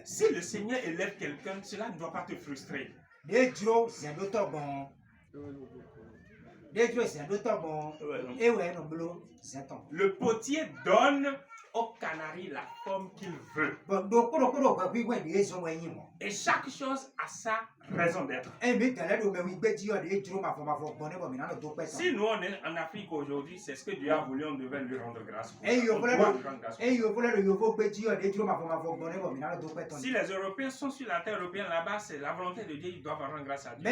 Si le Seigneur élève quelqu'un, cela ne doit pas te frustrer. Le potier donne au canari la forme qu'il veut. Et chaque chose a sa raison d'être. Si nous on est en Afrique aujourd'hui, c'est ce que Dieu a voulu, on devait lui rendre grâce. Si les Européens sont sur la terre européenne là-bas, c'est la volonté de Dieu, ils doivent rendre grâce à Dieu.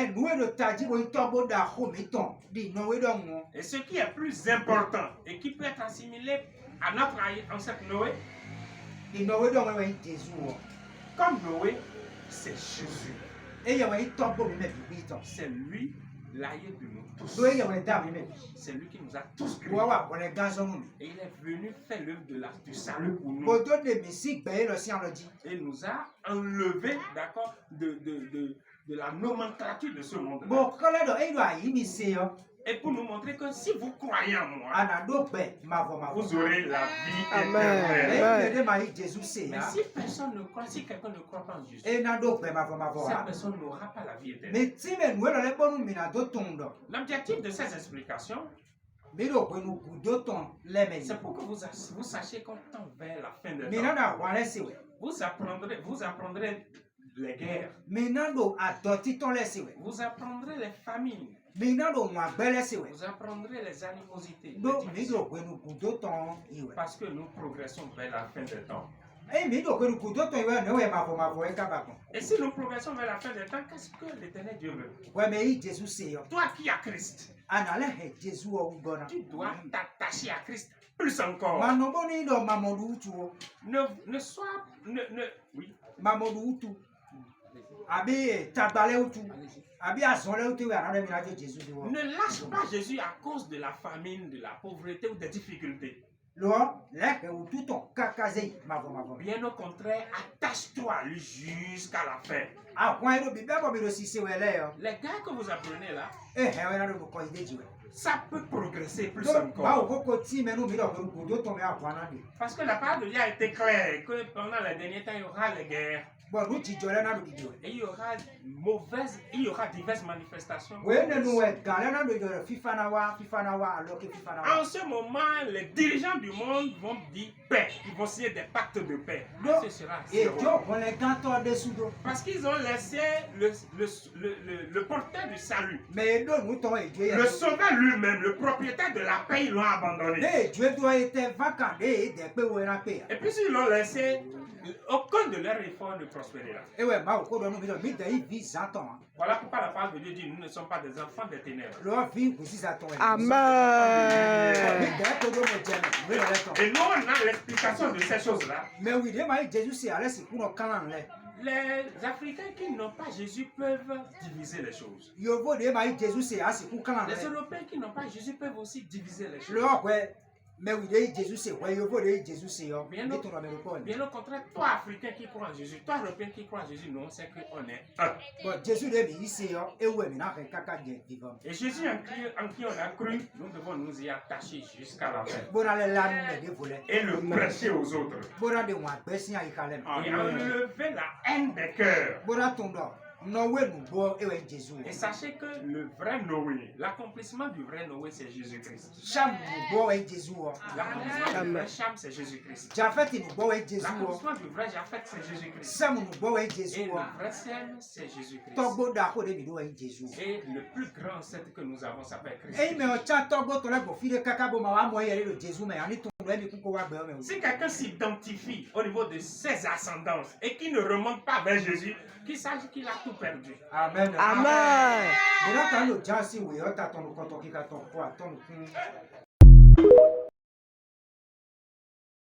Et ce qui est plus important et qui peut être assimilé à notre ancêtre Noé, comme Noé, c'est Jésus. C'est lui l'aïeul de nous tous. C'est lui qui nous a tous créés. Et il est venu faire l'œuvre du salut pour nous. Et il nous a enlevé, d'accord, de la nomenclature de ce monde. Et pour nous montrer que si vous croyez en moi, vous aurez la vie éternelle. Mais si personne ne croit, si quelqu'un ne croit pas en Jésus, cette personne n'aura pas la vie éternelle. L'objectif de ces explications, c'est pour que vous sachiez qu'on tend vers la fin des temps. Vous apprendrez les guerres. Vous apprendrez les famines. Vous apprendrez les animosités. Parce que nous progressons vers la fin des temps. Et si nous progressons vers la fin des temps, qu'est-ce que l'Éternel Dieu veut? Toi qui as Christ, tu dois t'attacher à Christ plus encore. Ne sois... oui. Ne lâche pas Jésus à cause de la famine, de la pauvreté ou des difficultés. Bien au contraire, attache-toi à lui jusqu'à la fin. Les gars que vous apprenez là, ça peut progresser plus encore. Parce que la parole de Dieu a été claire que pendant les derniers temps, il y aura les guerres. Et il y aura diverses manifestations. En ce moment, les dirigeants du monde vont dire paix. Ils vont signer des pactes de paix. Ce sera parce qu'ils ont laissé le porteur du salut, le sauveur lui-même, le propriétaire de la paix, ils l'ont abandonné. Et puis s'ils l'ont laissé, aucun de leurs efforts ne prospérera. Voilà pourquoi la parole de Dieu dit: nous ne sommes pas des enfants des ténèbres. Amen. Et nous, on a l'explication de ces choses-là. Les Africains qui n'ont pas Jésus peuvent diviser les choses. Les Européens qui n'ont pas Jésus peuvent aussi diviser les choses. Bien au contraire, toi Africain qui crois en Jésus, toi Européen qui crois en Jésus, non, c'est qu'on est un. Et Jésus en qui on a cru, nous devons nous y attacher jusqu'à la fin. Et le prêcher aux autres. Et enlever la haine des cœurs. Et sachez que le vrai Noé, l'accomplissement du vrai Noé, c'est Jésus-Christ. L'accomplissement du vrai Cham, c'est Jésus-Christ. L'accomplissement du vrai Japhet, c'est Jésus-Christ. Et le vrai Sem, c'est Jésus-Christ. Et le plus grand ancêtre que nous avons s'appelle Christ. Si quelqu'un s'identifie au niveau de ses ascendances et qui ne remonte pas vers Jésus, qu'il sache qu'il a tout perdu. Amen. Amen.